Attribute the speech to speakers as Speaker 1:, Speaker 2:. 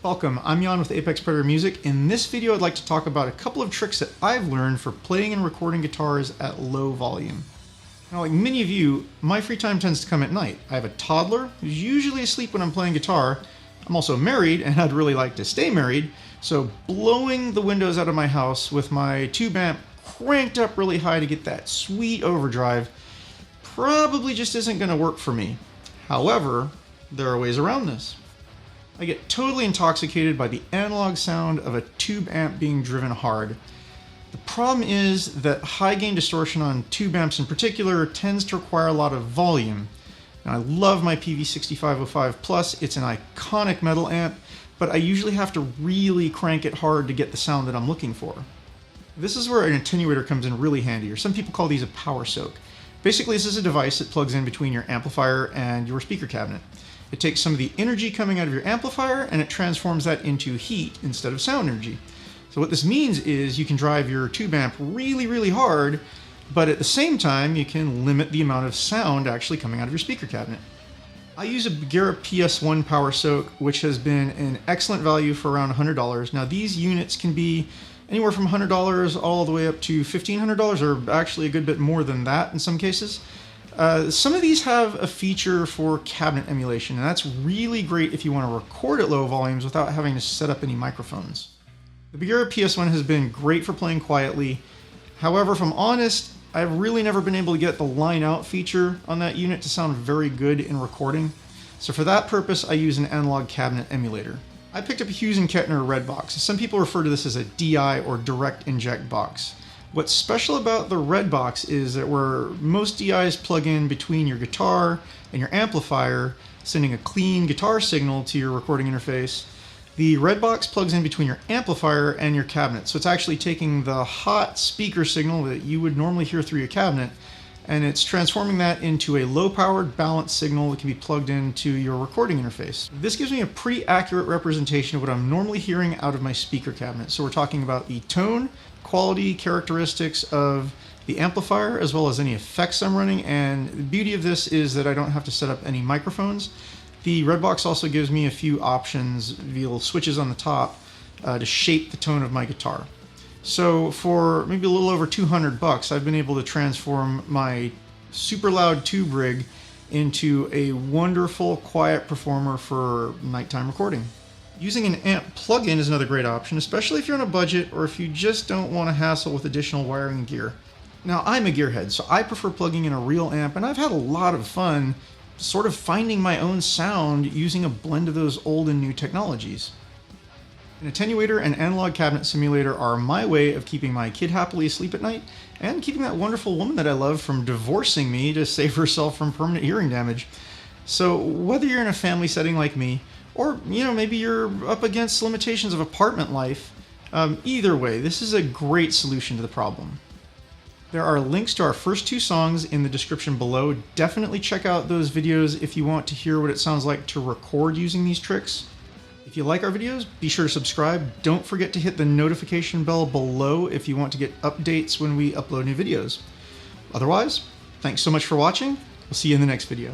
Speaker 1: Welcome, I'm Jan with Apex Predator Music. In this video I'd like to talk about a couple of tricks that I've learned for playing and recording guitars at low volume. Now, like many of you, my free time tends to come at night. I have a toddler who's usually asleep when I'm playing guitar. I'm also married, and I'd really like to stay married, so blowing the windows out of my house with my tube amp cranked up really high to get that sweet overdrive probably just isn't going to work for me. However, there are ways around this. I get totally intoxicated by the analog sound of a tube amp being driven hard. The problem is that high gain distortion on tube amps in particular tends to require a lot of volume. Now, I love my PV6505 Plus, it's an iconic metal amp, but I usually have to really crank it hard to get the sound that I'm looking for. This is where an attenuator comes in really handy, or some people call these a power soak. Basically, this is a device that plugs in between your amplifier and your speaker cabinet. It takes some of the energy coming out of your amplifier and it transforms that into heat instead of sound energy. So what this means is you can drive your tube amp really hard, but at the same time you can limit the amount of sound actually coming out of your speaker cabinet. I use a Bugera PS1 power soak, which has been an excellent value for around $100. Now these units can be anywhere from $100 all the way up to $1,500, or actually a good bit more than that in some cases. Some of these have a feature for cabinet emulation, and that's really great if you want to record at low volumes without having to set up any microphones. The Bugera PS1 has been great for playing quietly. However, if I'm honest, I've really never been able to get the line out feature on that unit to sound very good in recording. So for that purpose, I use an analog cabinet emulator. I picked up a Hughes and Kettner red box. Some people refer to this as a DI or direct inject box. What's special about the red box is that where most DIs plug in between your guitar and your amplifier, sending a clean guitar signal to your recording interface, the red box plugs in between your amplifier and your cabinet. So it's actually taking the hot speaker signal that you would normally hear through your cabinet, and it's transforming that into a low-powered balanced signal that can be plugged into your recording interface. This gives me a pretty accurate representation of what I'm normally hearing out of my speaker cabinet. So we're talking about the tone, quality, characteristics of the amplifier, as well as any effects I'm running, and the beauty of this is that I don't have to set up any microphones. The red box also gives me a few options via little switches on the top to shape the tone of my guitar. So for maybe a little over $200, I've been able to transform my super loud tube rig into a wonderful, quiet performer for nighttime recording. Using an amp plug-in is another great option, especially if you're on a budget or if you just don't want to hassle with additional wiring gear. Now, I'm a gearhead, so I prefer plugging in a real amp, and I've had a lot of fun sort of finding my own sound using a blend of those old and new technologies. An attenuator and analog cabinet simulator are my way of keeping my kid happily asleep at night and keeping that wonderful woman that I love from divorcing me to save herself from permanent hearing damage. So whether you're in a family setting like me, or maybe you're up against limitations of apartment life, either way, this is a great solution to the problem. There are links to our first two songs in the description below. Definitely check out those videos if you want to hear what it sounds like to record using these tricks. If you like our videos, be sure to subscribe. Don't forget to hit the notification bell below if you want to get updates when we upload new videos. Otherwise, thanks so much for watching. We'll see you in the next video.